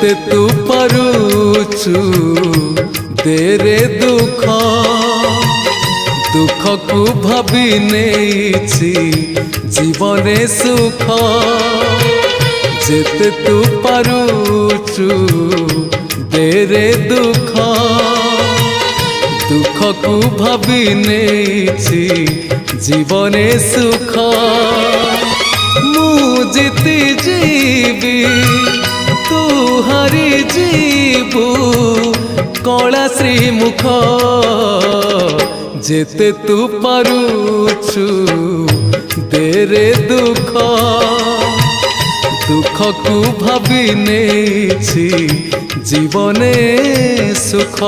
जेते तू पारुचु देरे दुख दुख को भाभी नेछि जीवने सुख जेते तू पारुचु देरे दुख दुख को भाभी नेछि जीवने सुख मु जीती जीवी तू हारी जीवु कला श्रीमुख जेते तू पारुचु देरे दुख दुख को भाभी नेछि जीवने सुख।